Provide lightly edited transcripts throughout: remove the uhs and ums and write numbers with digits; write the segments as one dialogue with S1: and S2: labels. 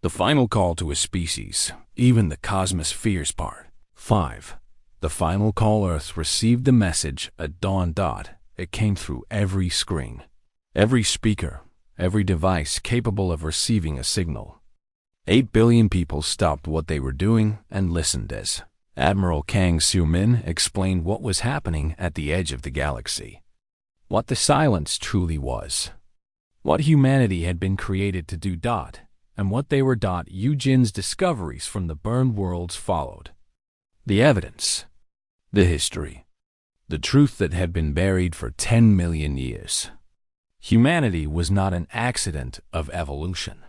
S1: The final call to a species, even the cosmosphere's part. 5. The final call. Earth received the message at dawn. It came through every screen, every speaker, every device capable of receiving a signal. 8 billion people stopped what they were doing and listened as Admiral Kang Su-min explained what was happening at the edge of the galaxy. What the silence truly was. What humanity had been created to do. And what they were. Eugen's discoveries from the burned worlds followed. The evidence. The history. The truth that had been buried for 10 million years. Humanity was not an accident of evolution.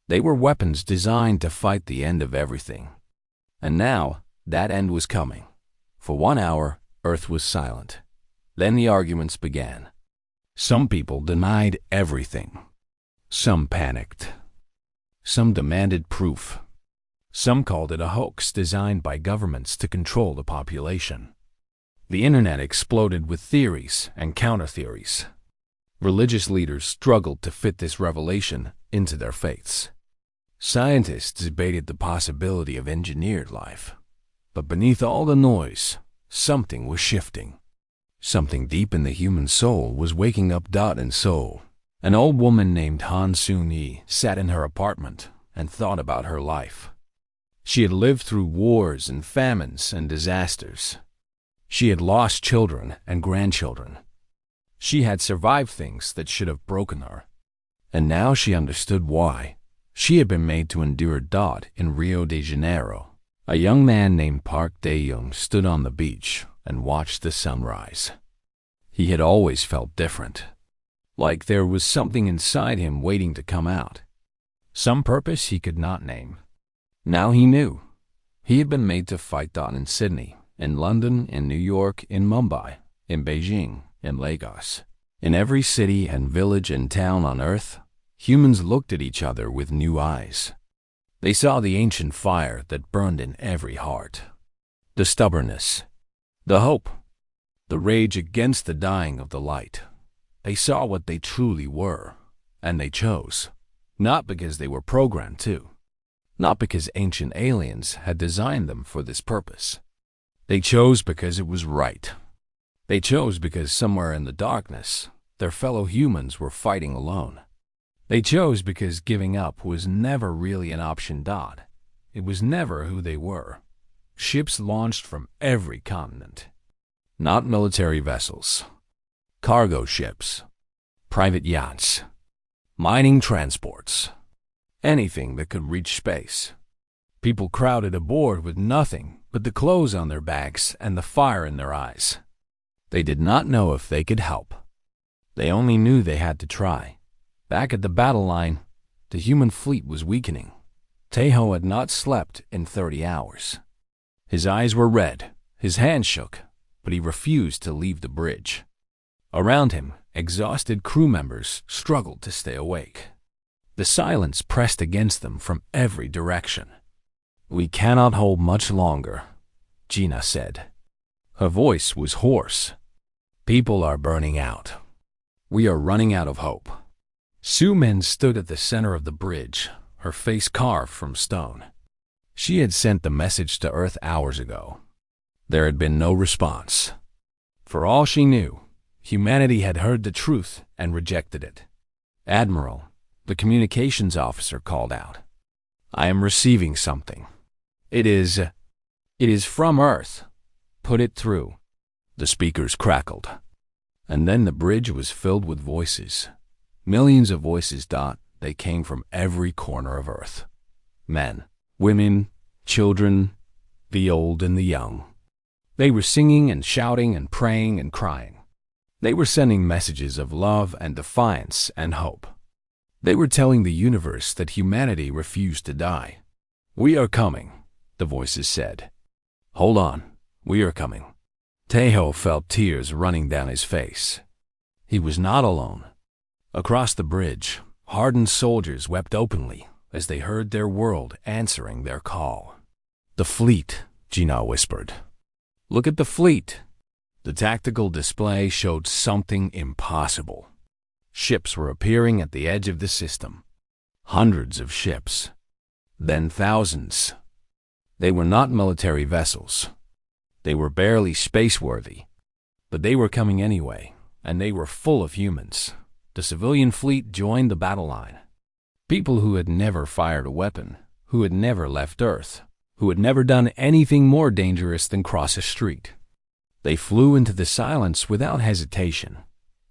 S1: They were weapons designed to fight the end of everything. And now, that end was coming. For 1 hour, Earth was silent. Then the arguments began. Some people denied everything. Some panicked. Some demanded proof. Some called it a hoax designed by governments to control the population. The internet exploded with theories and counter-theories. Religious leaders struggled to fit this revelation into their faiths. Scientists debated the possibility of engineered life. But beneath all the noise, something was shifting. Something deep in the human soul was waking up. And so, an old woman named Han Sun-yi sat in her apartment and thought about her life. She had lived through wars and famines and disasters. She had lost children and grandchildren. She had survived things that should have broken her. And now she understood why. She had been made to endure. In Rio de Janeiro, a young man named Park Dae-young stood on the beach and watched the sunrise. He had always felt different, like there was something inside him waiting to come out. Some purpose he could not name. Now he knew. He had been made to fight. In Sydney, in London, in New York, in Mumbai, in Beijing, in Lagos. In every city and village and town on Earth, humans looked at each other with new eyes. They saw the ancient fire that burned in every heart. The stubbornness. The hope. The rage against the dying of the light. They saw what they truly were, and they chose. Not because they were programmed to. Not because ancient aliens had designed them for this purpose. They chose because it was right. They chose because somewhere in the darkness, their fellow humans were fighting alone. They chose because giving up was never really an option. It was never who they were. Ships launched from every continent. Not military vessels. Cargo ships. Private yachts. Mining transports. Anything that could reach space. People crowded aboard with nothing but the clothes on their backs and the fire in their eyes. They did not know if they could help. They only knew they had to try. Back at the battle line, the human fleet was weakening. Taeho had not slept in 30 hours. His eyes were red, his hands shook, but he refused to leave the bridge. Around him, exhausted crew members struggled to stay awake. The silence pressed against them from every direction. "We cannot hold much longer," Gina said. Her voice was hoarse. "People are burning out. We are running out of hope." Su-min stood at the center of the bridge, her face carved from stone. She had sent the message to Earth hours ago. There had been no response. For all she knew, humanity had heard the truth and rejected it. "Admiral," the communications officer called out, "I am receiving something. It is from Earth. Put it through." The speakers crackled. And then the bridge was filled with voices. Millions of voices. They came from every corner of Earth. Men, women, children, the old and the young. They were singing and shouting and praying and crying. They were sending messages of love and defiance and hope. They were telling the universe that humanity refused to die. "We are coming," the voices said. "Hold on, we are coming." Taeho felt tears running down his face. He was not alone. Across the bridge, hardened soldiers wept openly as they heard their world answering their call. "The fleet," Gina whispered. "Look at the fleet." The tactical display showed something impossible. Ships were appearing at the edge of the system. Hundreds of ships. then thousands. They were not military vessels. They were barely space-worthy. But they were coming anyway, and they were full of humans. The civilian fleet joined the battle line. People who had never fired a weapon, who had never left Earth, who had never done anything more dangerous than cross a street. They flew into the silence without hesitation,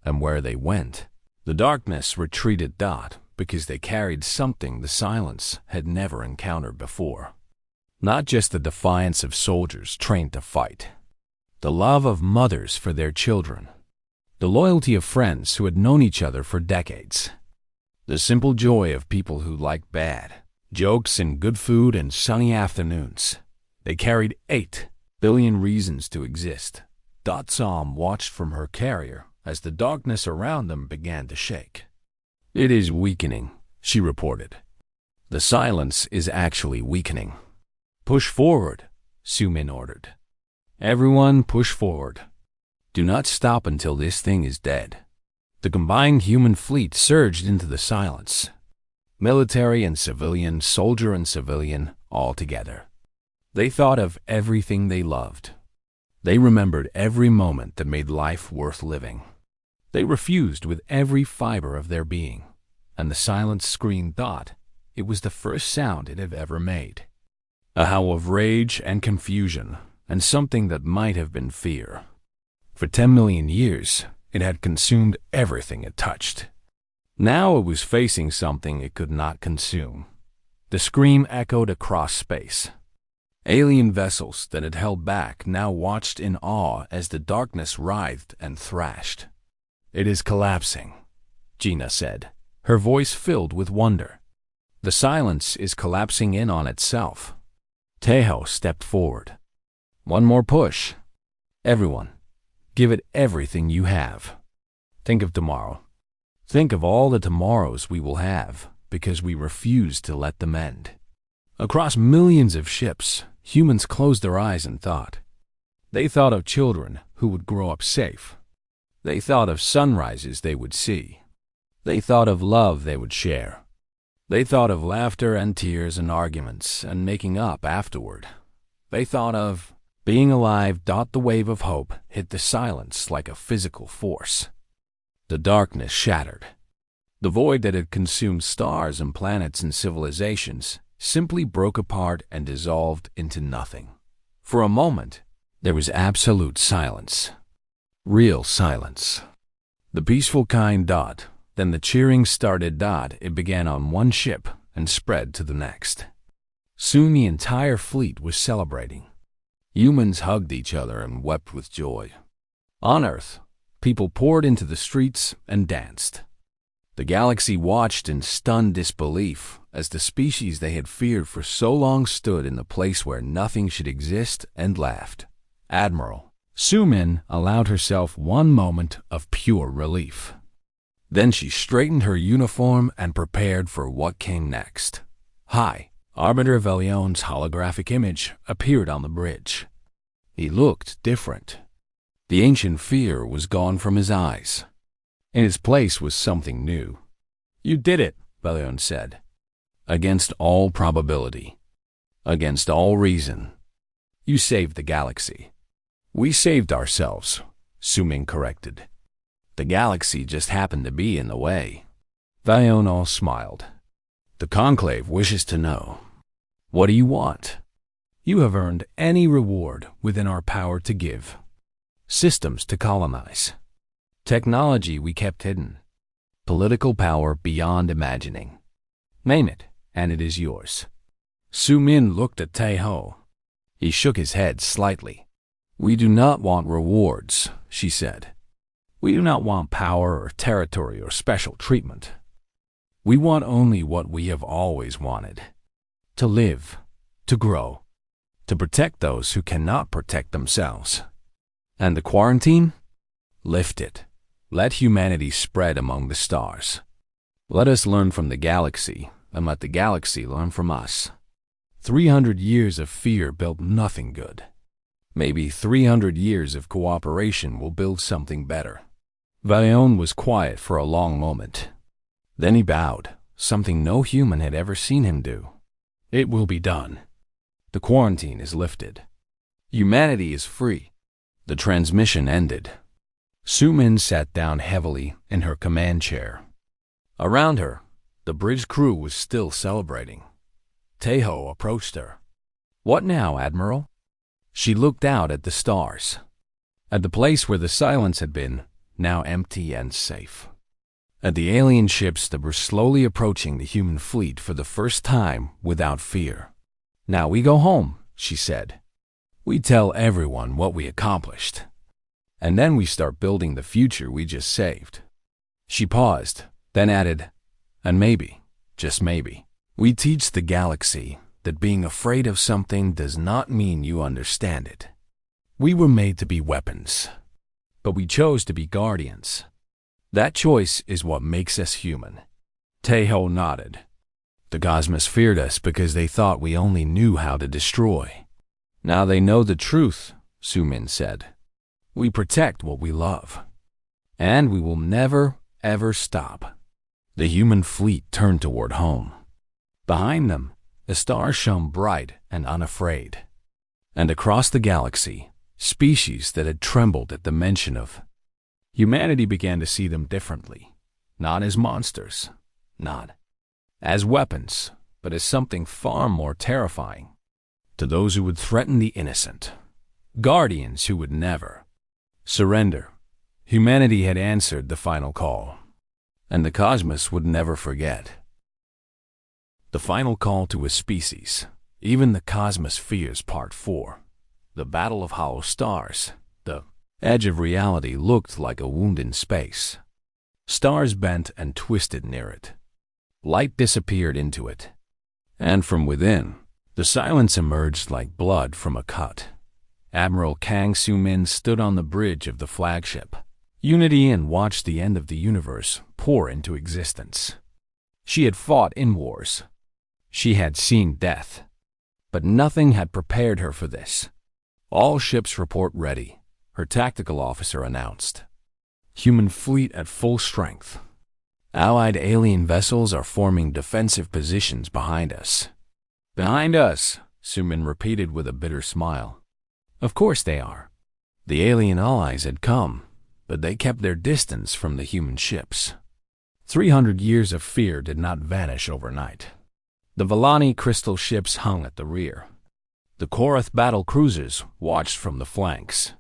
S1: and where they went, the darkness retreated because they carried something the silence had never encountered before. Not just the defiance of soldiers trained to fight, the love of mothers for their children, the loyalty of friends who had known each other for decades, the simple joy of people who liked bad jokes and good food and sunny afternoons. They carried 8 billion reasons to exist. Sam watched from her carrier as the darkness around them began to shake. "It is weakening," she reported. "The silence is actually weakening." "Push forward," Su-min ordered. "Everyone push forward. Do not stop until this thing is dead." The combined human fleet surged into the silence. Military and civilian, soldier and civilian, all together. They thought of everything they loved. They remembered every moment that made life worth living. They refused with every fiber of their being, and the silence screamed it was the first sound it had ever made. A howl of rage and confusion, and something that might have been fear. For 10 million years, it had consumed everything it touched. Now it was facing something it could not consume. The scream echoed across space. Alien vessels that had held back now watched in awe as the darkness writhed and thrashed. "It is collapsing," Gina said, her voice filled with wonder. "The silence is collapsing in on itself." Taeho stepped forward. "One more push. Everyone, give it everything you have. Think of tomorrow. Think of all the tomorrows we will have because we refuse to let them end." Across millions of ships, humans closed their eyes and thought. They thought of children who would grow up safe. They thought of sunrises they would see. They thought of love they would share. They thought of laughter and tears and arguments and making up afterward. They thought of being alive. The wave of hope hit the silence like a physical force. The darkness shattered. The void that had consumed stars and planets and civilizations simply broke apart and dissolved into nothing. For a moment, there was absolute silence. Real silence. The peaceful kind. Then the cheering started. It began on one ship and spread to the next. Soon the entire fleet was celebrating. Humans hugged each other and wept with joy. On Earth, people poured into the streets and danced. The galaxy watched in stunned disbelief as the species they had feared for so long stood in the place where nothing should exist and laughed. Admiral Su-min allowed herself one moment of pure relief. Then she straightened her uniform and prepared for what came next. Hi, Arbiter Velion's holographic image appeared on the bridge. He looked different. The ancient fear was gone from his eyes. In his place was something new. "You did it," Velion said. "Against all probability. Against all reason. You saved the galaxy." "We saved ourselves," Su-min corrected. "The galaxy just happened to be in the way." Velion all smiled. "The Conclave wishes to know. What do you want?" "You have earned any reward within our power to give. Systems to colonize. Technology we kept hidden. Political power beyond imagining. Name it, and it is yours." Su-min looked at Taeho. He shook his head slightly. "We do not want rewards," she said. "We do not want power or territory or special treatment. We want only what we have always wanted. To live, to grow, to protect those who cannot protect themselves. And the quarantine? Lift it. Let humanity spread among the stars. Let us learn from the galaxy, and let the galaxy learn from us. 300 years of fear built nothing good. Maybe 300 years of cooperation will build something better." Valion was quiet for a long moment. Then he bowed, something no human had ever seen him do. It will be done. The quarantine is lifted. Humanity is free. The transmission ended. Su-min sat down heavily in her command chair. Around her, the bridge crew was still celebrating. Taeho approached her. "What now, Admiral?" She looked out at the stars, at the place where the silence had been, now empty and safe, at the alien ships that were slowly approaching the human fleet for the first time without fear. "Now we go home," she said. "We tell everyone what we accomplished. And then we start building the future we just saved." She paused, then added, "And maybe, just maybe, we teach the galaxy that being afraid of something does not mean you understand it. We were made to be weapons, but we chose to be guardians. That choice is what makes us human." Taeho nodded. "The cosmos feared us because they thought we only knew how to destroy. Now they know the truth," Su-min said. "We protect what we love. And we will never, ever stop." The human fleet turned toward home. Behind them, the stars shone bright and unafraid. And across the galaxy, species that had trembled at the mention of humanity began to see them differently, not as monsters, not as weapons, but as something far more terrifying. To those who would threaten the innocent, guardians who would never surrender, humanity had answered the final call, and the cosmos would never forget. The final call to a species, even the cosmos fears. Part 4. The Battle of Hollow Stars. The edge of reality looked like a wound in space. Stars bent and twisted near it. Light disappeared into it. And from within, the silence emerged like blood from a cut. Admiral Kang Su-min stood on the bridge of the flagship Unity and watched the end of the universe pour into existence. She had fought in wars. She had seen death. But nothing had prepared her for this. "All ships report ready," her tactical officer announced. "Human fleet at full strength. Allied alien vessels are forming defensive positions behind us." "Behind us," Su-min repeated with a bitter smile. "Of course they are." The alien allies had come, but they kept their distance from the human ships. 300 years of fear did not vanish overnight. The Vellani crystal ships hung at the rear. The Korath battle cruisers watched from the flanks.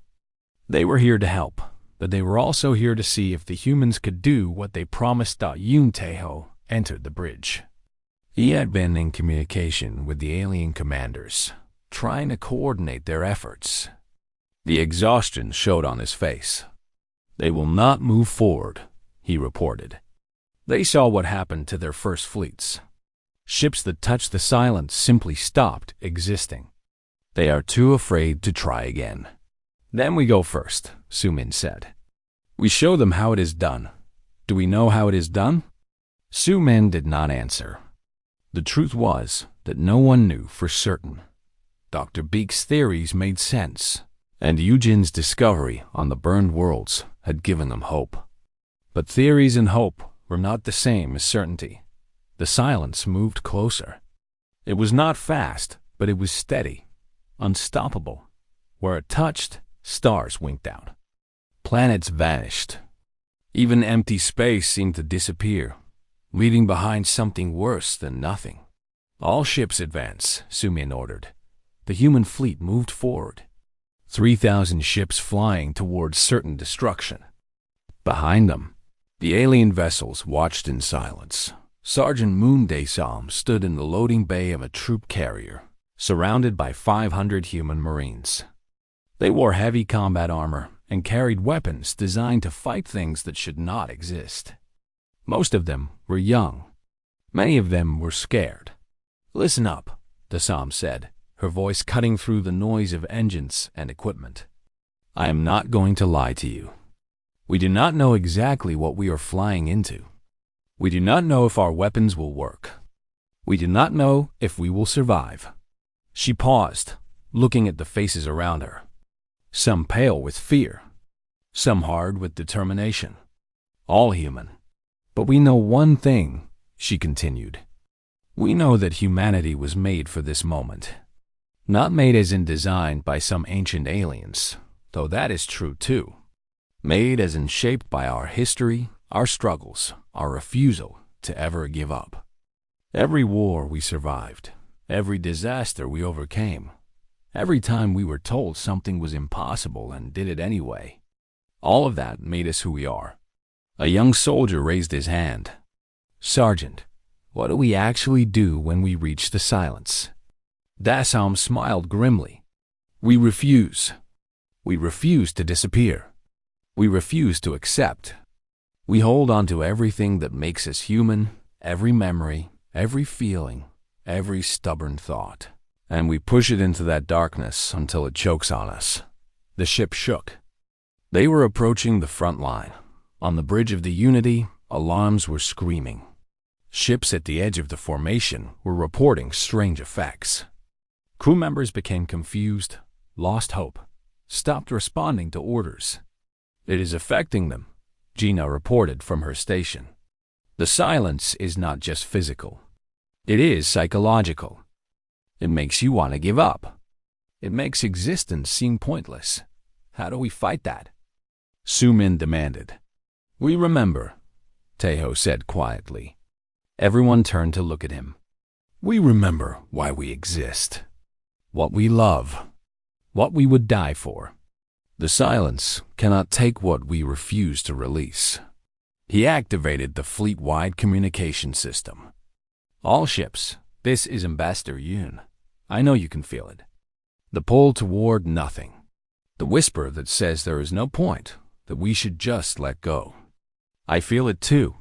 S1: They were here to help, but they were also here to see if the humans could do what they promised. Yoon Taeho entered the bridge. He had been in communication with the alien commanders, trying to coordinate their efforts. The exhaustion showed on his face. "They will not move forward," he reported. They saw what happened to their first fleets. Ships that touched the silence simply stopped existing. They are too afraid to try again. "Then we go first," Su-min said. "We show them how it is done. Do we know how it is done?" Su-min did not answer. The truth was that no one knew for certain. Dr. Beek's theories made sense, and Eugen's discovery on the burned worlds had given them hope. But theories and hope were not the same as certainty. The silence moved closer. It was not fast, but it was steady, unstoppable. Where it touched, stars winked out. Planets vanished. Even empty space seemed to disappear, leaving behind something worse than nothing. "All ships advance," Su-min ordered. The human fleet moved forward. 3,000 ships flying towards certain destruction. Behind them, the alien vessels watched in silence. Sergeant Moon Dae-sam stood in the loading bay of a troop carrier, surrounded by 500 human Marines. They wore heavy combat armor and carried weapons designed to fight things that should not exist. Most of them were young. Many of them were scared. "Listen up," Dae-sam said, her voice cutting through the noise of engines and equipment. "I am not going to lie to you. We do not know exactly what we are flying into. We do not know if our weapons will work. We do not know if we will survive." She paused, looking at the faces around her. Some pale with fear, some hard with determination. All human. "But we know one thing," she continued. We know that humanity was made for this moment. Not made as in designed by some ancient aliens, though that is true too. Made as in shaped by our history, our struggles, our refusal to ever give up. Every war we survived, every disaster we overcame, every time we were told something was impossible and did it anyway. All of that made us who we are. A young soldier raised his hand. "Sergeant, what do we actually do when we reach the silence?" Dassam smiled grimly. "We refuse. We refuse to disappear. We refuse to accept. We hold on to everything that makes us human, every memory, every feeling, every stubborn thought, and we push it into that darkness until it chokes on us." The ship shook. They were approaching the front line. On the bridge of the Unity, alarms were screaming. Ships at the edge of the formation were reporting strange effects. Crew members became confused, lost hope, stopped responding to orders. "It is affecting them," Gina reported from her station. "The silence is not just physical. It is psychological. It makes you want to give up. It makes existence seem pointless. How do we fight that?" Sumin demanded. "We remember," Tejo said quietly. Everyone turned to look at him. "We remember why we exist. What we love. What we would die for. The silence cannot take what we refuse to release." He activated the fleet-wide communication system. "All ships, this is Ambassador Yun. I know you can feel it. The pull toward nothing. The whisper that says there is no point, that we should just let go. I feel it too."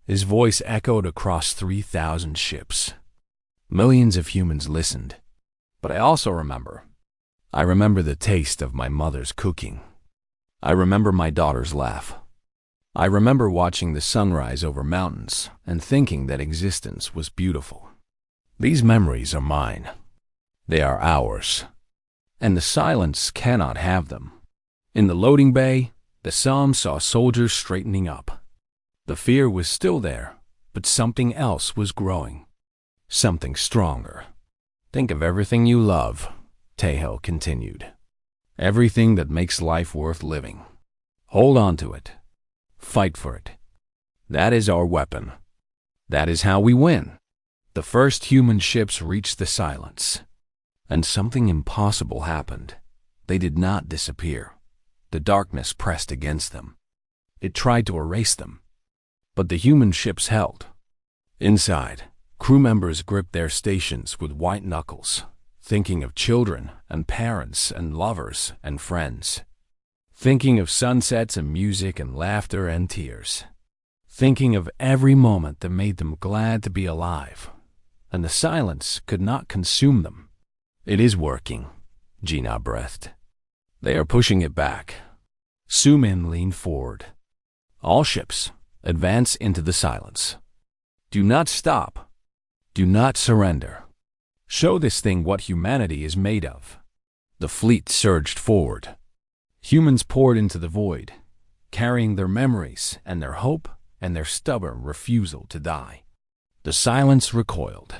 S1: His voice echoed across 3,000 ships. Millions of humans listened. "But I also remember. I remember the taste of my mother's cooking. I remember my daughter's laugh. I remember watching the sunrise over mountains and thinking that existence was beautiful. These memories are mine. They are ours. And the silence cannot have them." In the loading bay, the Psalm saw soldiers straightening up. The fear was still there, but something else was growing. Something stronger. "Think of everything you love," Tejo continued. "Everything that makes life worth living. Hold on to it. Fight for it. That is our weapon. That is how we win." The first human ships reached the silence. And something impossible happened. They did not disappear. The darkness pressed against them. It tried to erase them. But the human ships held. Inside, crew members gripped their stations with white knuckles, thinking of children and parents and lovers and friends. Thinking of sunsets and music and laughter and tears. Thinking of every moment that made them glad to be alive. And the silence could not consume them. "It is working," Gina breathed. "They are pushing it back." Sumin leaned forward. "All ships, advance into the silence. Do not stop. Do not surrender. Show this thing what humanity is made of." The fleet surged forward. Humans poured into the void, carrying their memories and their hope and their stubborn refusal to die. The silence recoiled.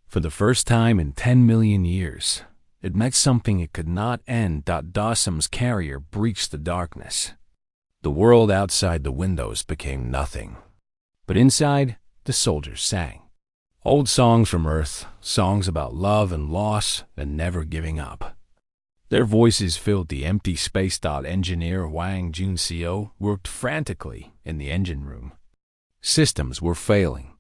S1: For the first time in 10 million years, it meant something it could not end. Dawson's carrier breached the darkness. The world outside the windows became nothing. But inside, the soldiers sang. Old songs from Earth, songs about love and loss and never giving up. Their voices filled the empty space. Engineer Wang Junseo worked frantically in the engine room. Systems were failing.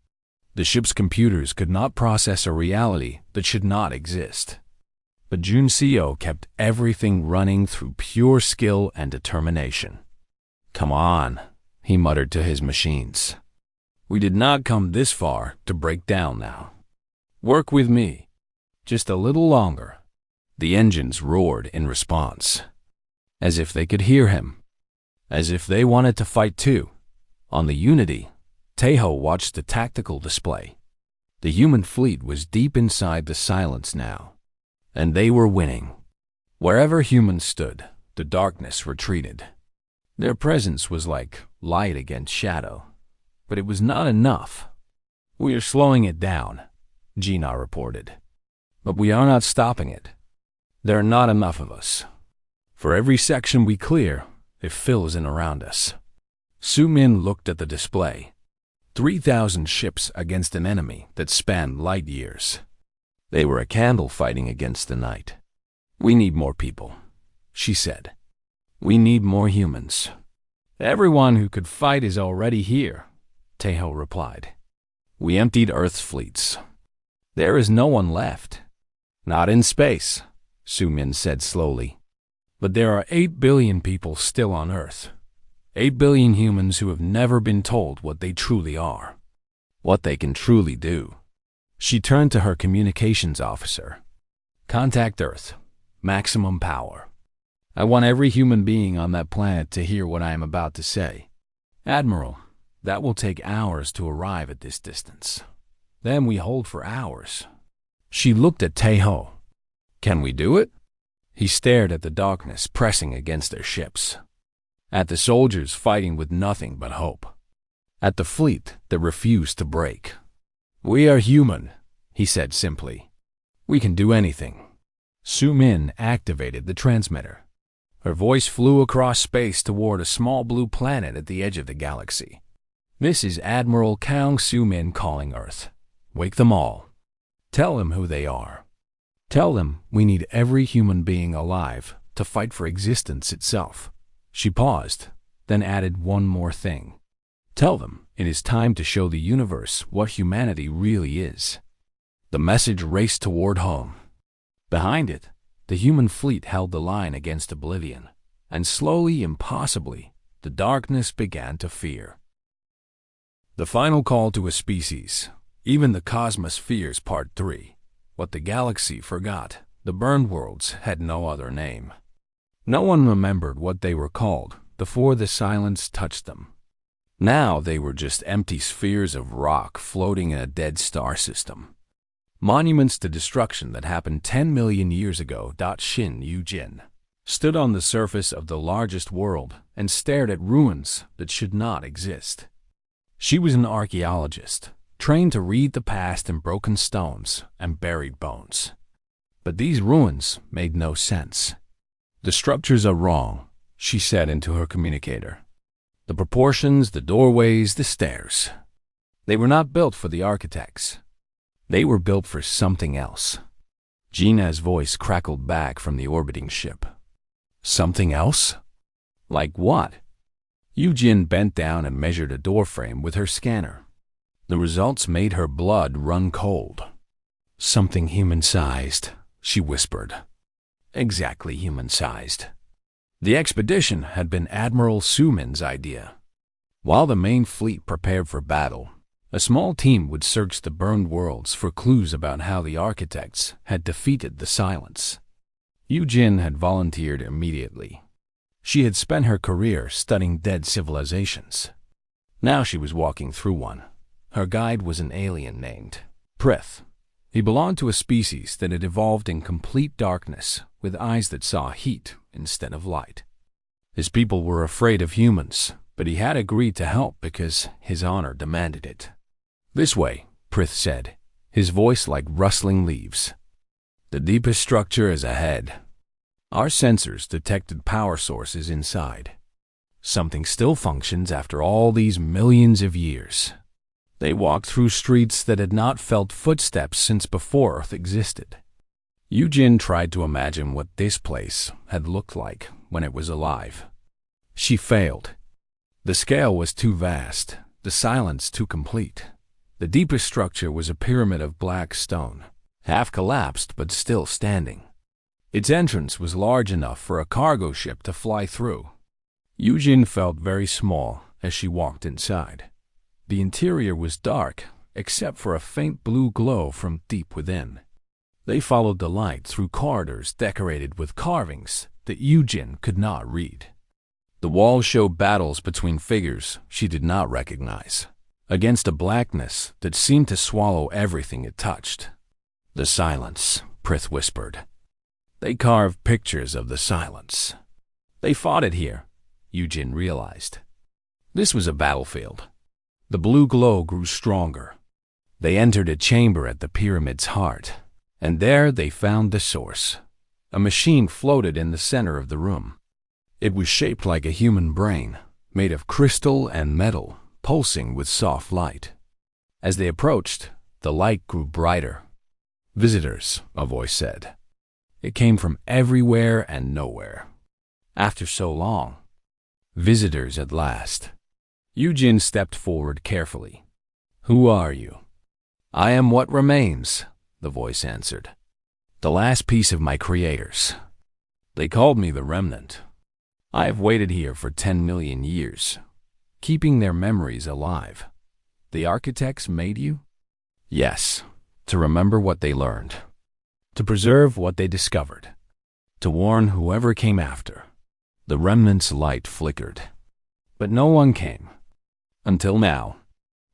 S1: The ship's computers could not process a reality that should not exist. But Junseo kept everything running through pure skill and determination. "Come on," he muttered to his machines. "We did not come this far to break down now. Work with me. Just a little longer." The engines roared in response. As if they could hear him. As if they wanted to fight too. On the Unity, Tejo watched the tactical display. The human fleet was deep inside the silence now. And they were winning. Wherever humans stood, the darkness retreated. Their presence was like light against shadow. But it was not enough. "We are slowing it down," Gina reported. But we are not stopping it. There are not enough of us. For every section we clear, it fills in around us. Su-min looked at the display. 3,000 ships against an enemy that spanned light years. They were a candle fighting against the night. We need more people, she said. We need more humans. Everyone who could fight is already here, Taeho replied. We emptied Earth's fleets. There is no one left. Not in space, Su-min said slowly. But there are 8 billion people still on Earth. 8 billion humans who have never been told what they truly are. What they can truly do. She turned to her communications officer. Contact Earth. Maximum power. I want every human being on that planet to hear what I am about to say. Admiral, that will take hours to arrive at this distance. Then we hold for hours. She looked at Taeho. Can we do it? He stared at the darkness pressing against their ships. At the soldiers fighting with nothing but hope. At the fleet that refused to break. We are human, he said simply. We can do anything. Su-min activated the transmitter. Her voice flew across space toward a small blue planet at the edge of the galaxy. This is Admiral Kang Su-min calling Earth. Wake them all. Tell them who they are. Tell them we need every human being alive to fight for existence itself. She paused, then added one more thing. Tell them it is time to show the universe what humanity really is. The message raced toward home. Behind it, the human fleet held the line against oblivion, and slowly, impossibly, the darkness began to fear. The final call to a species, even the cosmos fears Part 3. What the galaxy forgot, the burned worlds had no other name. No one remembered what they were called before the silence touched them. Now they were just empty spheres of rock floating in a dead star system. Monuments to destruction that happened 10 million years ago. Shin Yu-jin stood on the surface of the largest world and stared at ruins that should not exist. She was an archaeologist, trained to read the past in broken stones and buried bones. But these ruins made no sense. The structures are wrong, she said into her communicator. The proportions, the doorways, the stairs. They were not built for the architects. They were built for something else. Gina's voice crackled back from the orbiting ship. Something else? Like what? Yu-jin bent down and measured a doorframe with her scanner. The results made her blood run cold. Something human-sized, she whispered. Exactly human-sized. The expedition had been Admiral Su-min's idea. While the main fleet prepared for battle, a small team would search the burned worlds for clues about how the architects had defeated the silence. Yu-jin had volunteered immediately. She had spent her career studying dead civilizations. Now she was walking through one. Her guide was an alien named Prith. He belonged to a species that had evolved in complete darkness, with eyes that saw heat instead of light. His people were afraid of humans, but he had agreed to help because his honor demanded it. This way, Prith said, his voice like rustling leaves. The deepest structure is ahead. Our sensors detected power sources inside. Something still functions after all these millions of years. They walked through streets that had not felt footsteps since before Earth existed. Yu-jin tried to imagine what this place had looked like when it was alive. She failed. The scale was too vast, the silence too complete. The deepest structure was a pyramid of black stone, half collapsed but still standing. Its entrance was large enough for a cargo ship to fly through. Yu-jin felt very small as she walked inside. The interior was dark, except for a faint blue glow from deep within. They followed the light through corridors decorated with carvings that Yu-jin could not read. The walls showed battles between figures she did not recognize, against a blackness that seemed to swallow everything it touched. The silence, Prith whispered. They carved pictures of the silence. They fought it here, Yu-jin realized. This was a battlefield. The blue glow grew stronger. They entered a chamber at the pyramid's heart, and there they found the source. A machine floated in the center of the room. It was shaped like a human brain, made of crystal and metal, pulsing with soft light. As they approached, the light grew brighter. "Visitors," a voice said. It came from everywhere and nowhere. After so long, visitors at last. Eugene stepped forward carefully. "Who are you?" "I am what remains," the voice answered. "The last piece of my creators. They called me the Remnant. I have waited here for 10 million years, keeping their memories alive. The architects made you?" "Yes, to remember what they learned, to preserve what they discovered, to warn whoever came after." The Remnant's light flickered, but no one came. Until now.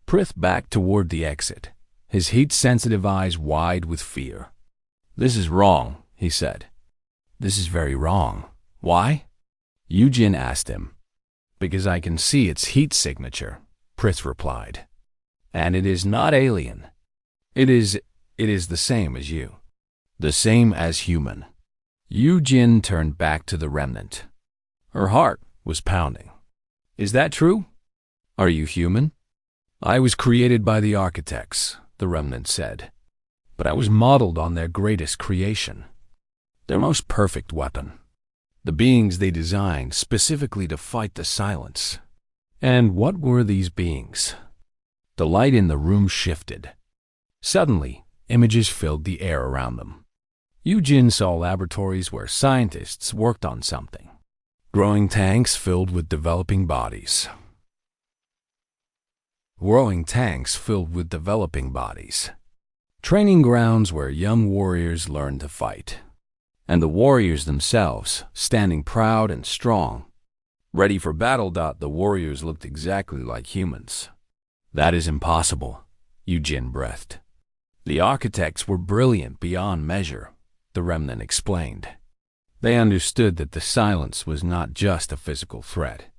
S1: Prith backed toward the exit, his heat-sensitive eyes wide with fear. "This is wrong," he said. "This is very wrong. Why?" Eugene asked him. "Because I can see its heat signature," Prith replied. "And it is not alien. It is the same as you. The same as human." Eugene turned back to the Remnant. Her heart was pounding. "Is that true? Are you human?" "I was created by the architects," the Remnant said. "But I was modeled on their greatest creation, their most perfect weapon, the beings they designed specifically to fight the silence." And what were these beings? The light in the room shifted. Suddenly, images filled the air around them. Eugene saw laboratories where scientists worked on something. Growing tanks filled with developing bodies. Growing tanks filled with developing bodies. Training grounds where young warriors learned to fight. And the warriors themselves, standing proud and strong. Ready for battle. The warriors looked exactly like humans. "That is impossible," Eugene breathed. "The architects were brilliant beyond measure," the Remnant explained. They understood that the silence was not just a physical threat.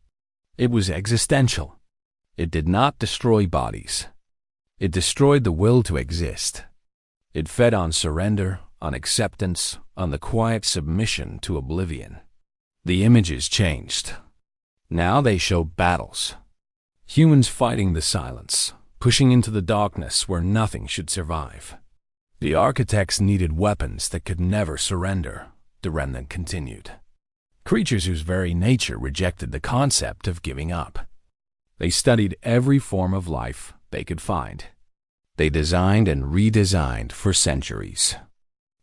S1: It was existential. It did not destroy bodies. It destroyed the will to exist. It fed on surrender, on acceptance, on the quiet submission to oblivion. The images changed. Now they showed battles. Humans fighting the silence, pushing into the darkness where nothing should survive. The architects needed weapons that could never surrender, the Remnant continued. Creatures whose very nature rejected the concept of giving up. They studied every form of life they could find. They designed and redesigned for centuries.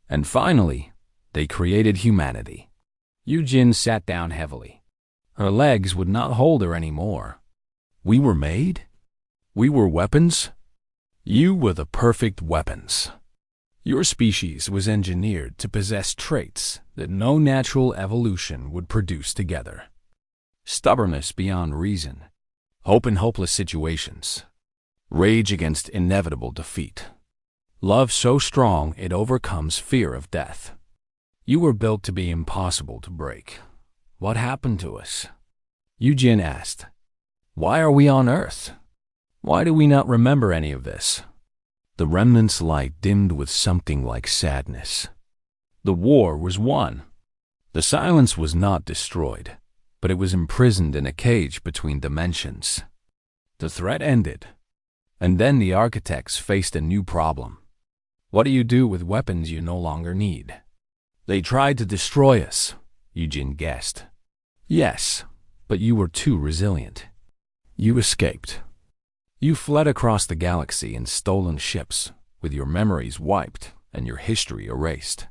S1: And finally, they created humanity. Eugene sat down heavily. Her legs would not hold her anymore. "We were made? We were weapons? You were the perfect weapons. Your species was engineered to possess traits that no natural evolution would produce together. Stubbornness beyond reason, hope in hopeless situations, rage against inevitable defeat, love so strong it overcomes fear of death. You were built to be impossible to break. What happened to us?" Eugene asked. "Why are we on Earth? Why do we not remember any of this?" The Remnant's light dimmed with something like sadness. The war was won. The silence was not destroyed, but it was imprisoned in a cage between dimensions. The threat ended, and then the architects faced a new problem. What do you do with weapons you no longer need? "They tried to destroy us," Eugene guessed. "Yes, but you were too resilient. You escaped. You fled across the galaxy in stolen ships, with your memories wiped and your history erased.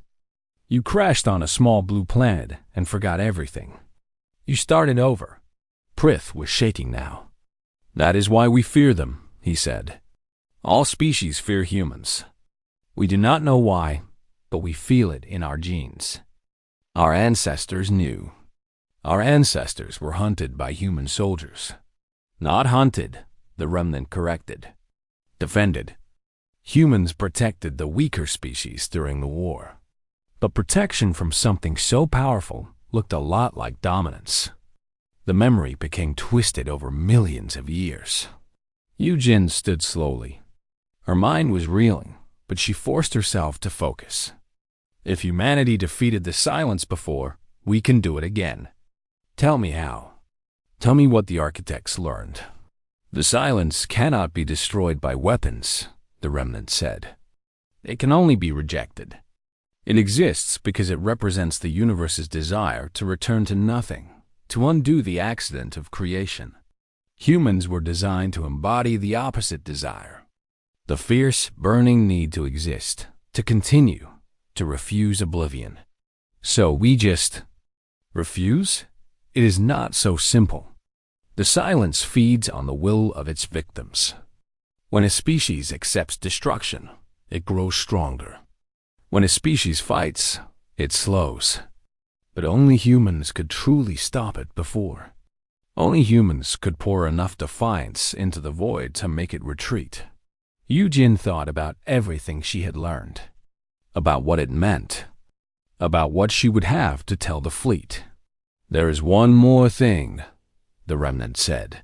S1: You crashed on a small blue planet and forgot everything. You started over." Prith was shaking now. "That is why we fear them," he said. "All species fear humans. We do not know why, but we feel it in our genes. Our ancestors knew. Our ancestors were hunted by human soldiers." "Not hunted," the Remnant corrected. "Defended. Humans protected the weaker species during the war. But protection from something so powerful looked a lot like dominance. The memory became twisted over millions of years." Eugene stood slowly. Her mind was reeling, but she forced herself to focus. If humanity defeated the silence before, we can do it again. Tell me how. Tell me what the architects learned. The silence cannot be destroyed by weapons, the remnant said. It can only be rejected. It exists because it represents the universe's desire to return to nothing, to undo the accident of creation. Humans were designed to embody the opposite desire. The fierce, burning need to exist, to continue, to refuse oblivion. So we just refuse? It is not so simple. The silence feeds on the will of its victims. When a species accepts destruction, it grows stronger. When a species fights, it slows. But only humans could truly stop it before. Only humans could pour enough defiance into the void to make it retreat. Yujin thought about everything she had learned, about what it meant, about what she would have to tell the fleet. There is one more thing, the remnant said.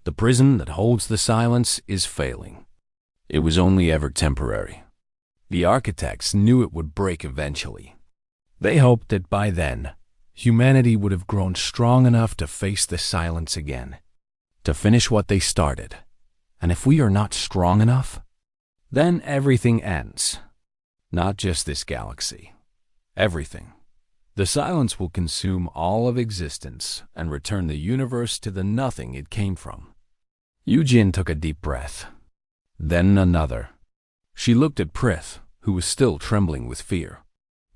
S1: The prison that holds the silence is failing. It was only ever temporary. The architects knew it would break eventually. They hoped that by then, humanity would have grown strong enough to face the silence again, to finish what they started. And if we are not strong enough, then everything ends. Not just this galaxy. Everything. The silence will consume all of existence and return the universe to the nothing it came from. Yujin took a deep breath. Then another. She looked at Prith, who was still trembling with fear.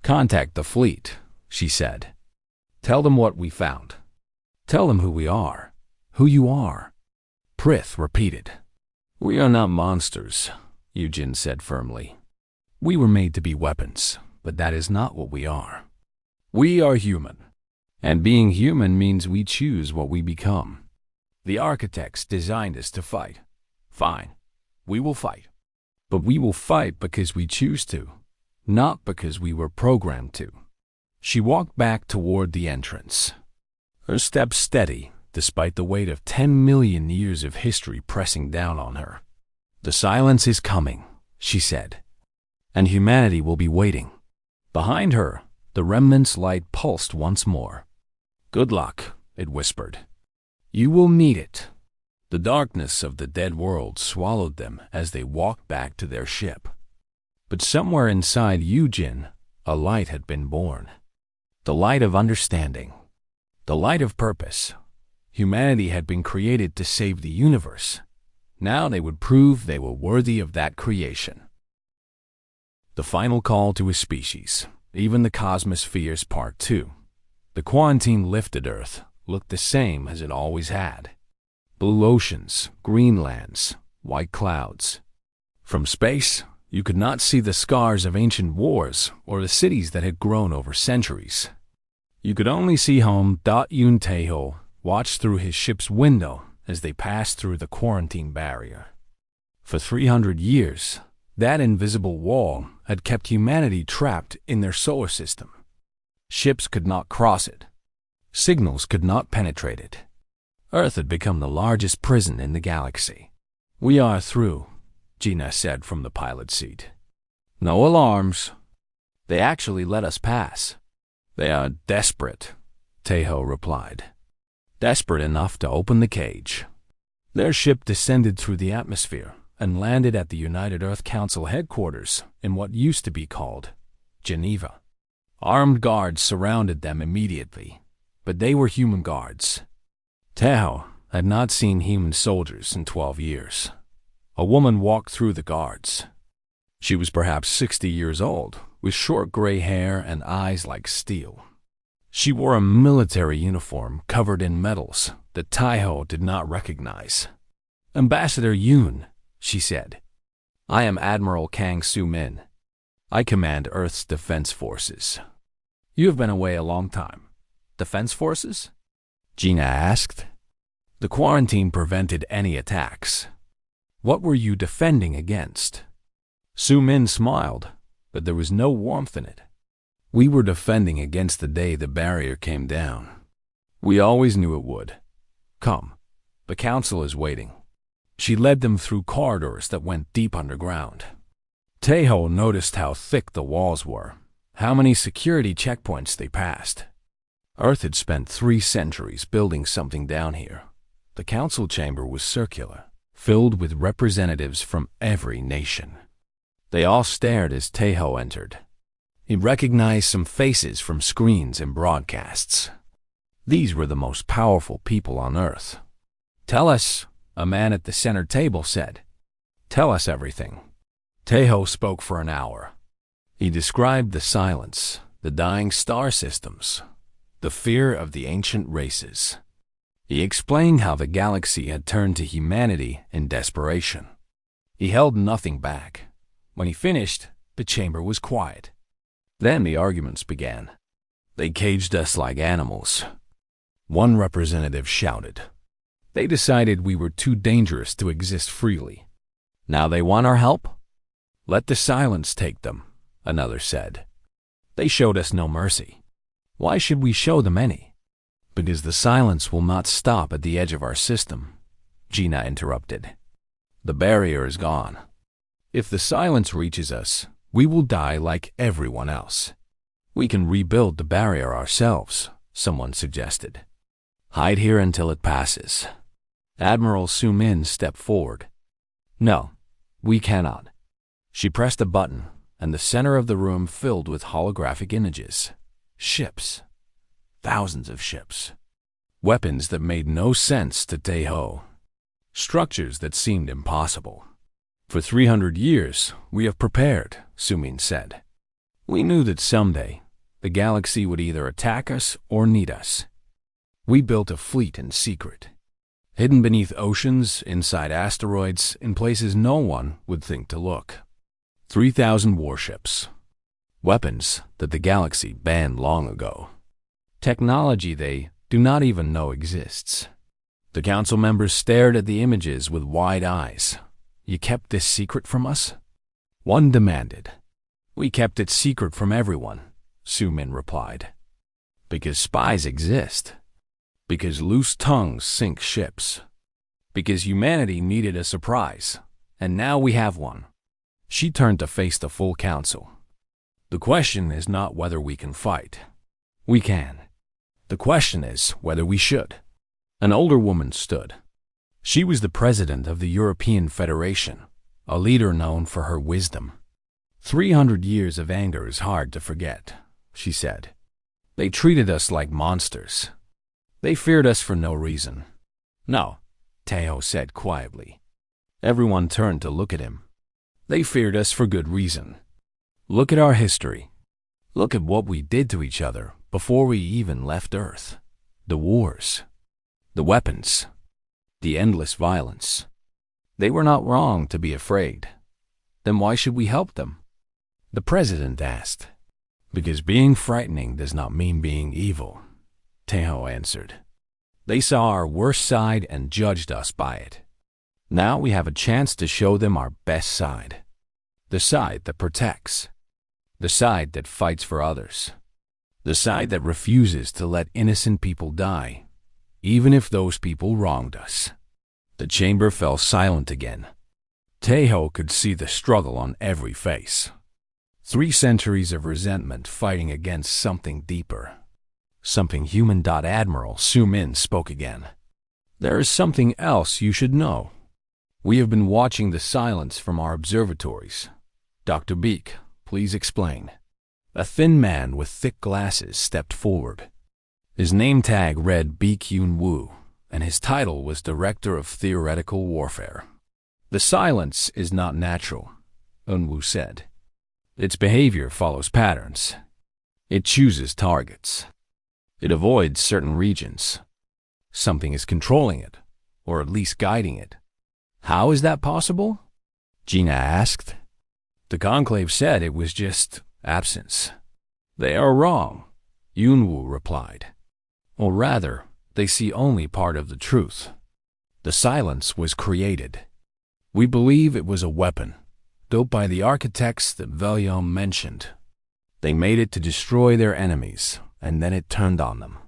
S1: Contact the fleet, she said. Tell them what we found. Tell them who we are, who you are. Prith repeated. We are not monsters, Yujin said firmly. We were made to be weapons, but that is not what we are. We are human, and being human means we choose what we become. The architects designed us to fight. Fine, we will fight. But we will fight because we choose to, not because we were programmed to. She walked back toward the entrance, her steps steady despite the weight of 10 million years of history pressing down on her. The silence is coming, she said, and humanity will be waiting. Behind her, the remnant's light pulsed once more. Good luck, it whispered. You will meet it. The darkness of the dead world swallowed them as they walked back to their ship. But somewhere inside Yujin, a light had been born. The light of understanding. The light of purpose. Humanity had been created to save the universe. Now they would prove they were worthy of that creation. The final call to a species, even the Cosmospheres Part 2. The quarantine lifted Earth looked the same as it always had. Blue oceans, green lands, white clouds. From space, you could not see the scars of ancient wars or the cities that had grown over centuries. You could only see home. Yun Taeho watched through his ship's window as they passed through the quarantine barrier. For 300 years, that invisible wall had kept humanity trapped in their solar system. Ships could not cross it. Signals could not penetrate it. Earth had become the largest prison in the galaxy. We are through, Gina said from the pilot seat. No alarms. They actually let us pass. They are desperate, Taeho replied. Desperate enough to open the cage. Their ship descended through the atmosphere and landed at the United Earth Council headquarters in what used to be called Geneva. Armed guards surrounded them immediately, but they were human guards. Taeho had not seen human soldiers in 12 years. A woman walked through the guards. She was perhaps 60 years old, with short gray hair and eyes like steel. She wore a military uniform covered in medals that Taeho did not recognize. Ambassador Yoon, she said. I am Admiral Kang Soo-min. I command Earth's defense forces. You have been away a long time. Defense forces? Gina asked. The quarantine prevented any attacks. What were you defending against? Soo-min smiled, but there was no warmth in it. We were defending against the day the barrier came down. We always knew it would. Come, the council is waiting. She led them through corridors that went deep underground. Tejo noticed how thick the walls were, how many security checkpoints they passed. Earth had spent 3 centuries building something down here. The council chamber was circular, filled with representatives from every nation. They all stared as Tejo entered. He recognized some faces from screens and broadcasts. These were the most powerful people on Earth. "Tell us," a man at the center table said. "Tell us everything." Tejo spoke for an hour. He described the silence, the dying star systems, the fear of the ancient races. He explained how the galaxy had turned to humanity in desperation. He held nothing back. When he finished, the chamber was quiet. Then the arguments began. "They caged us like animals," one representative shouted. "They decided we were too dangerous to exist freely. Now they want our help? Let the silence take them," another said. "They showed us no mercy. Why should we show them any?" "Because the silence will not stop at the edge of our system," Gina interrupted. "The barrier is gone. If the silence reaches us, we will die like everyone else." "We can rebuild the barrier ourselves," someone suggested. "Hide here until it passes." Admiral Su-min stepped forward. "No, we cannot." She pressed a button, and the center of the room filled with holographic images. Ships. Thousands of ships. Weapons that made no sense to Tejo. Structures that seemed impossible. "For 300 years, we have prepared," Su-min said. "We knew that someday, the galaxy would either attack us or need us. We built a fleet in secret, hidden beneath oceans, inside asteroids, in places no one would think to look. 3,000 warships. Weapons that the galaxy banned long ago. Technology they do not even know exists." The council members stared at the images with wide eyes. "You kept this secret from us?" One demanded. "We kept it secret from everyone," Su-min replied. "Because spies exist. Because loose tongues sink ships. Because humanity needed a surprise, and now we have one." She turned to face the full council. "The question is not whether we can fight. We can. The question is whether we should." An older woman stood. She was the president of the European Federation, a leader known for her wisdom. 300 years of anger is hard to forget," she said. "They treated us like monsters. They feared us for no reason." "No," Tejo said quietly. Everyone turned to look at him. "They feared us for good reason. Look at our history. Look at what we did to each other before we even left Earth. The wars. The weapons. The endless violence. They were not wrong to be afraid. Then why should we help them?" The president asked. "Because being frightening does not mean being evil," Tejo answered. "They saw our worst side and judged us by it. Now we have a chance to show them our best side. The side that protects. The side that fights for others. The side that refuses to let innocent people die, even if those people wronged us." The chamber fell silent again. Tejo could see the struggle on every face. 3 centuries of resentment fighting against something deeper. Something human. Admiral Su-min spoke again. "There is something else you should know. We have been watching the silence from our observatories. Dr. Beek, please explain." A thin man with thick glasses stepped forward. His name tag read Beek Yun-woo, and his title was Director of Theoretical Warfare. "The silence is not natural," Yun-woo said. "Its behavior follows patterns. It chooses targets. It avoids certain regions. Something is controlling it, or at least guiding it." "How is that possible?" Gina asked. The conclave said it was just absence. "They are wrong," Yun-woo replied. "Or rather, they see only part of the truth. The silence was created. We believe it was a weapon, built by the architects that Valium mentioned. They made it to destroy their enemies, and then it turned on them.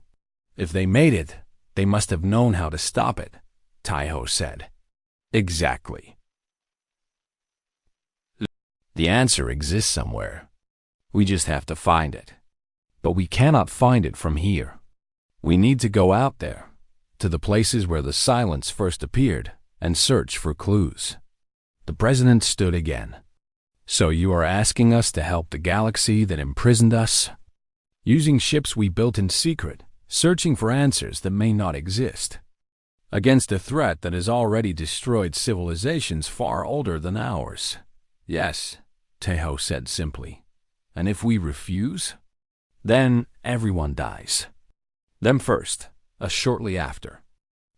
S1: If they made it, they must have known how to stop it," Tejo said. Exactly. The answer exists somewhere. We just have to find it. But we cannot find it from here. We need to go out there, to the places where the silence first appeared, and search for clues. The president stood again. So you are asking us to help the galaxy that imprisoned us? Using ships we built in secret, searching for answers that may not exist. Against a threat that has already destroyed civilizations far older than ours. Yes, Tejo said simply. And if we refuse? Then everyone dies. Them first, us shortly after.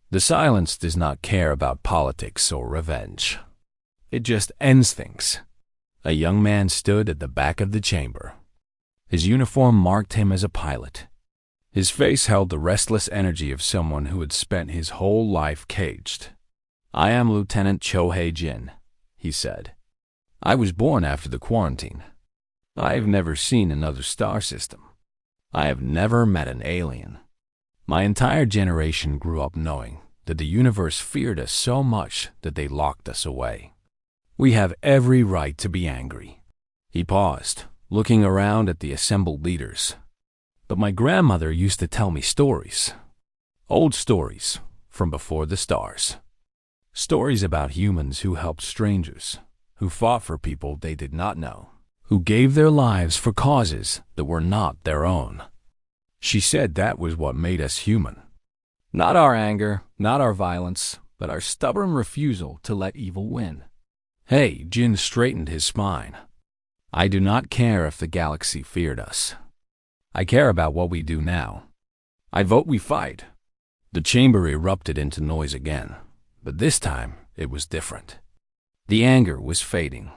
S1: The silence does not care about politics or revenge. It just ends things. A young man stood at the back of the chamber. His uniform marked him as a pilot. His face held the restless energy of someone who had spent his whole life caged. I am Lieutenant Chohei Jin, he said. I was born after the quarantine. I have never seen another star system. I have never met an alien. My entire generation grew up knowing that the universe feared us so much that they locked us away. We have every right to be angry. He paused, looking around at the assembled leaders. But my grandmother used to tell me stories. Old stories from before the stars. Stories about humans who helped strangers, who fought for people they did not know, who gave their lives for causes that were not their own. She said that was what made us human. Not our anger, not our violence, but our stubborn refusal to let evil win. Hey, Jin straightened his spine. I do not care if the galaxy feared us. I care about what we do now. I vote we fight. The chamber erupted into noise again, but this time it was different. The anger was fading.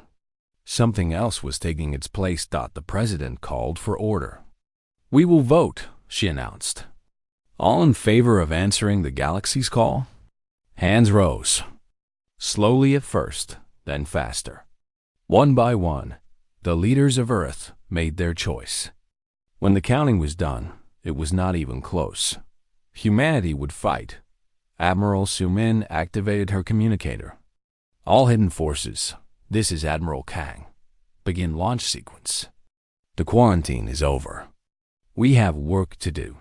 S1: Something else was taking its place. The president called for order. We will vote, she announced. All in favor of answering the galaxy's call? Hands rose. Slowly at first, then faster. One by one, the leaders of Earth made their choice. When the counting was done, it was not even close. Humanity would fight. Admiral Sumin activated her communicator. All hidden forces, this is Admiral Kang. Begin launch sequence. The quarantine is over. We have work to do.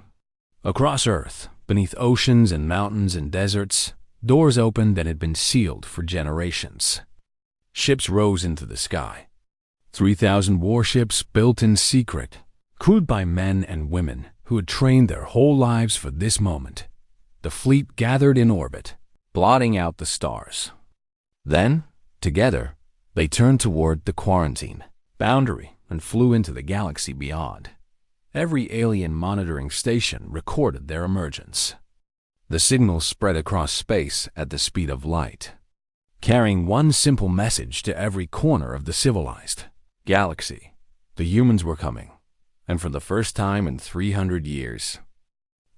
S1: Across Earth, beneath oceans and mountains and deserts, doors opened that had been sealed for generations. Ships rose into the sky. 3,000 warships built in secret, crewed by men and women who had trained their whole lives for this moment. The fleet gathered in orbit, blotting out the stars. Then, together, they turned toward the quarantine boundary and flew into the galaxy beyond. Every alien monitoring station recorded their emergence. The signals spread across space at the speed of light, carrying one simple message to every corner of the civilized galaxy. The humans were coming, and for the first time in 300 years.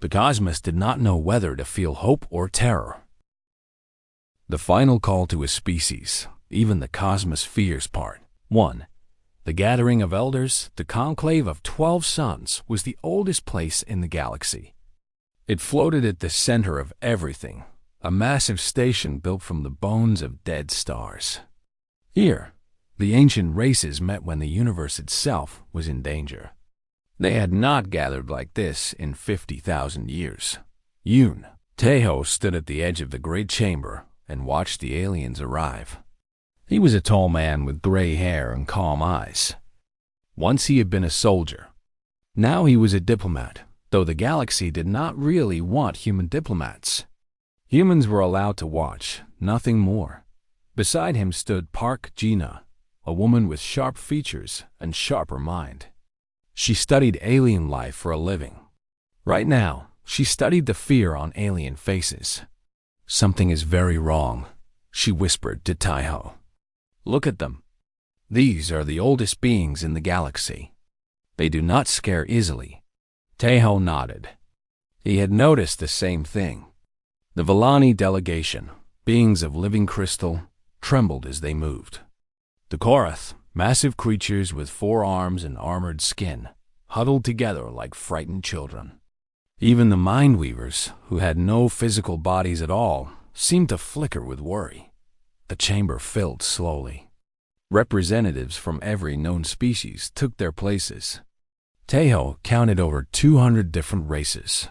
S1: The cosmos did not know whether to feel hope or terror. The final call to a species, even the cosmos fears part. 1. The gathering of elders, the conclave of 12 suns, was the oldest place in the galaxy. It floated at the center of everything, a massive station built from the bones of dead stars. Here, the ancient races met when the universe itself was in danger. They had not gathered like this in 50,000 years. Yoon, Tejo stood at the edge of the great chamber and watched the aliens arrive. He was a tall man with gray hair and calm eyes. Once he had been a soldier. Now he was a diplomat, though the galaxy did not really want human diplomats. Humans were allowed to watch, nothing more. Beside him stood Park Gina, a woman with sharp features and sharper mind. She studied alien life for a living. Right now, she studied the fear on alien faces. Something is very wrong, she whispered to Tejo. Look at them. These are the oldest beings in the galaxy. They do not scare easily. Tejo nodded. He had noticed the same thing. The Villani delegation, beings of living crystal, trembled as they moved. The Korath, massive creatures with 4 arms and armored skin, huddled together like frightened children. Even the Mindweavers, who had no physical bodies at all, seemed to flicker with worry. The chamber filled slowly. Representatives from every known species took their places. Tejo counted over 200 different races.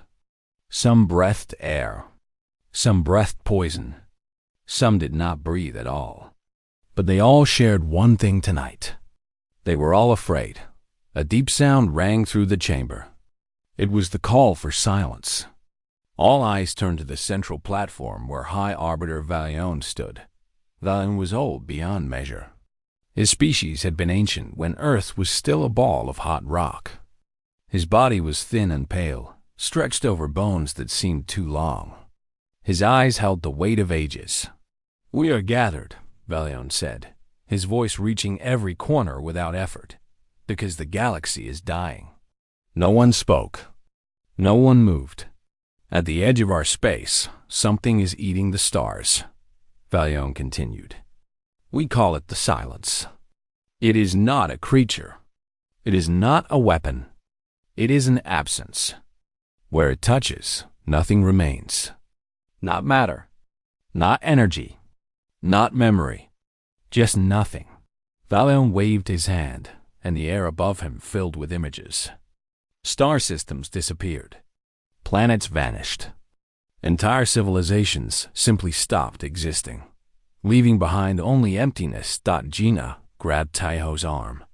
S1: Some breathed air. Some breathed poison. Some did not breathe at all. But they all shared one thing tonight. They were all afraid. A deep sound rang through the chamber. It was the call for silence. All eyes turned to the central platform where High Arbiter Valion stood. Valion was old beyond measure. His species had been ancient when Earth was still a ball of hot rock. His body was thin and pale, stretched over bones that seemed too long. His eyes held the weight of ages. "We are gathered," Valion said, his voice reaching every corner without effort, "because the galaxy is dying." No one spoke. No one moved. "At the edge of our space, something is eating the stars," Valion continued. "We call it the silence. It is not a creature. It is not a weapon. It is an absence. Where it touches, nothing remains. Not matter. Not energy. Not memory. Just nothing." Valion waved his hand, and the air above him filled with images. Star systems disappeared. Planets vanished. Entire civilizations simply stopped existing, leaving behind only emptiness. Gina grabbed Tejo's arm.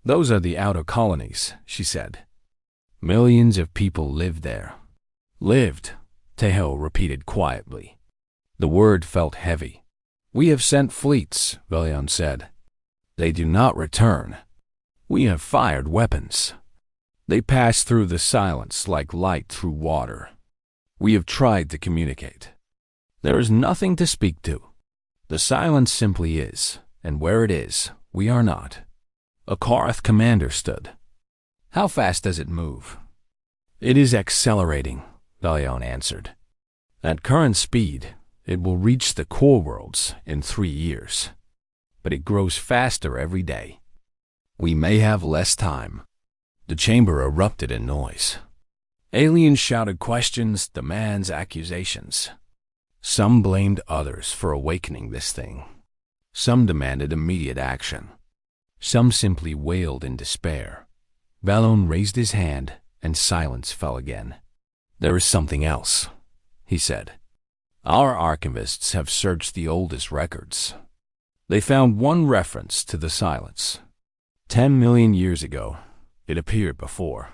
S1: "Those are the outer colonies," she said. "Millions of people lived there." "Lived," Tejo repeated quietly. The word felt heavy. "We have sent fleets," Valion said. "They do not return. We have fired weapons. They pass through the silence like light through water. We have tried to communicate. There is nothing to speak to. The silence simply is, and where it is, we are not." A Korath commander stood. "How fast does it move?" "It is accelerating," Valion answered. "At current speed, it will reach the core worlds in 3 years. But it grows faster every day. We may have less time." The chamber erupted in noise. Aliens shouted questions, demands, accusations. Some blamed others for awakening this thing. Some demanded immediate action. Some simply wailed in despair. Valion raised his hand, and silence fell again. "There is something else," he said. "Our archivists have searched the oldest records. They found one reference to the silence. 10 million years ago, it appeared before.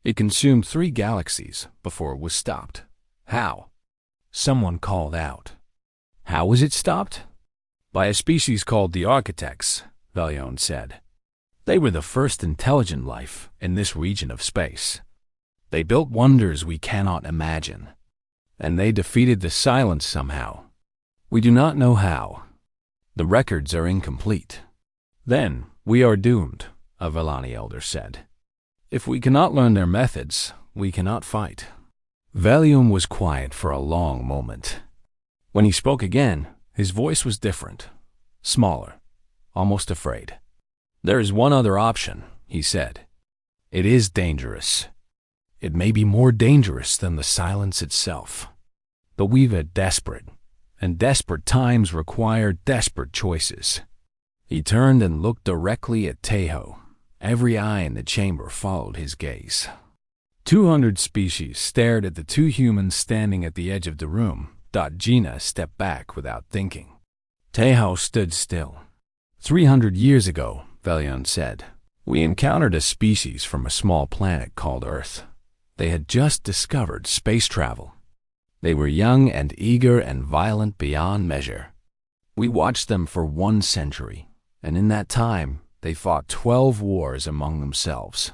S1: It consumed 3 galaxies before it was stopped. How?" Someone called out. "How was it stopped?" "By a species called the Architects," Valion said. "They were the first intelligent life in this region of space. They built wonders we cannot imagine. And they defeated the silence somehow. We do not know how. The records are incomplete." "Then we are doomed," a Vellani elder said. "If we cannot learn their methods, we cannot fight." Valium was quiet for a long moment. When he spoke again, his voice was different, smaller, almost afraid. "There is one other option," he said. "It is dangerous. It may be more dangerous than the silence itself. But we've a desperate, and desperate times require desperate choices." He turned and looked directly at Tejo. Every eye in the chamber followed his gaze. 200 species stared at the 2 humans standing at the edge of the room. Gina stepped back without thinking. Tejo stood still. 300 years ago, Valion said, we encountered a species from a small planet called Earth. They had just discovered space travel. They were young and eager and violent beyond measure. We watched them for 1 century, and in that time, they fought 12 wars among themselves.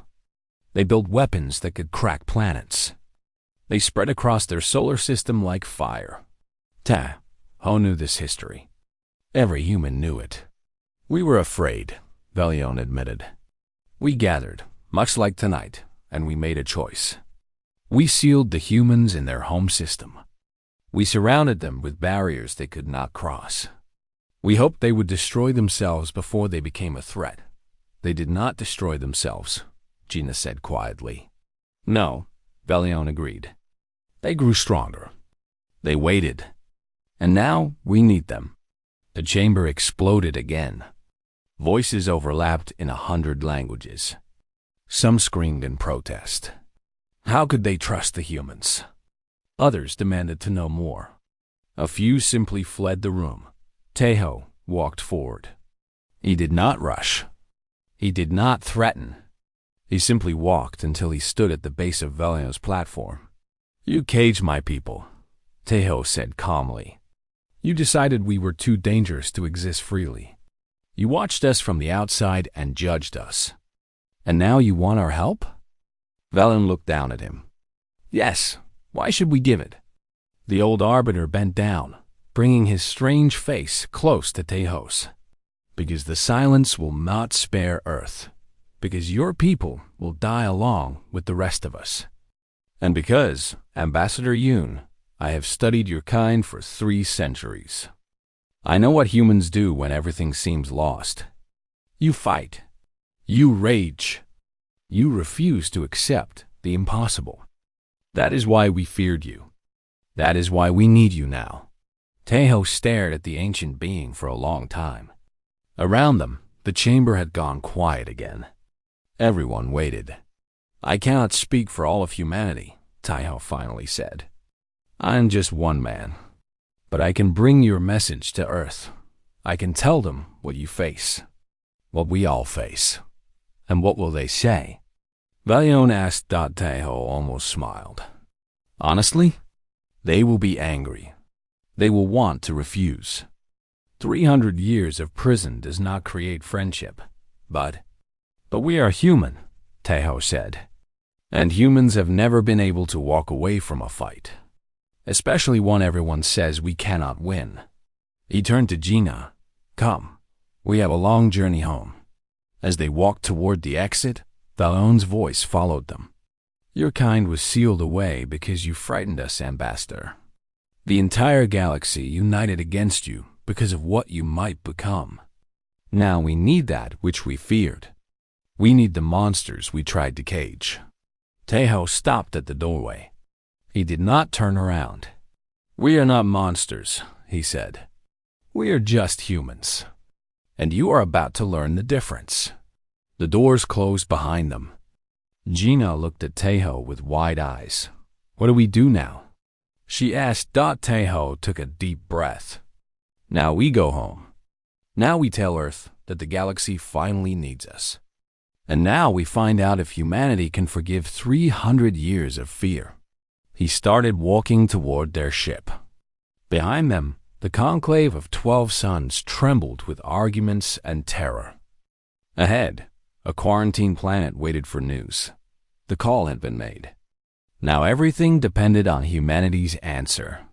S1: They built weapons that could crack planets. They spread across their solar system like fire. Ho knew this history. Every human knew it. We were afraid, Valion admitted. We gathered, much like tonight, and we made a choice. We sealed the humans in their home system. We surrounded them with barriers they could not cross. We hoped they would destroy themselves before they became a threat. They did not destroy themselves, Gina said quietly. No, Valion agreed. They grew stronger. They waited. And now we need them. The chamber exploded again. Voices overlapped in 100 languages. Some screamed in protest. How could they trust the humans? Others demanded to know more. A few simply fled the room. Tejo walked forward. He did not rush. He did not threaten. He simply walked until he stood at the base of Valion's platform. "You caged my people," Tejo said calmly. "You decided we were too dangerous to exist freely. You watched us from the outside and judged us. And now you want our help?" Valion looked down at him. "Yes, why should we give it?" The old arbiter bent down, bringing his strange face close to Tejo's. "Because the silence will not spare Earth. Because your people will die along with the rest of us. And because, Ambassador Yoon, I have studied your kind for 3 centuries. I know what humans do when everything seems lost. You fight. You rage. You refuse to accept the impossible. That is why we feared you. That is why we need you now." Tejo stared at the ancient being for a long time. Around them, the chamber had gone quiet again. Everyone waited. "I cannot speak for all of humanity," Tejo finally said. "I'm just one man. But I can bring your message to Earth. I can tell them what you face. What we all face. And what will they say?" Valion asked. Tejo almost smiled. "Honestly, they will be angry. They will want to refuse. 300 years of prison does not create friendship. But we are human," Tejo said. "And humans have never been able to walk away from a fight. Especially one everyone says we cannot win." He turned to Gina. "Come, we have a long journey home." As they walked toward the exit, Valion's voice followed them. "Your kind was sealed away because you frightened us, Ambassador. The entire galaxy united against you because of what you might become. Now we need that which we feared. We need the monsters we tried to cage." Tejo stopped at the doorway. He did not turn around. "We are not monsters," he said. "We are just humans. And you are about to learn the difference." The doors closed behind them. Gina looked at Tejo with wide eyes. "What do we do now?" she asked. Tejo took a deep breath. "Now we go home. Now we tell Earth that the galaxy finally needs us. And now we find out if humanity can forgive 300 years of fear." He started walking toward their ship. Behind them, the conclave of 12 suns trembled with arguments and terror. Ahead, a quarantine planet waited for news. The call had been made. Now everything depended on humanity's answer.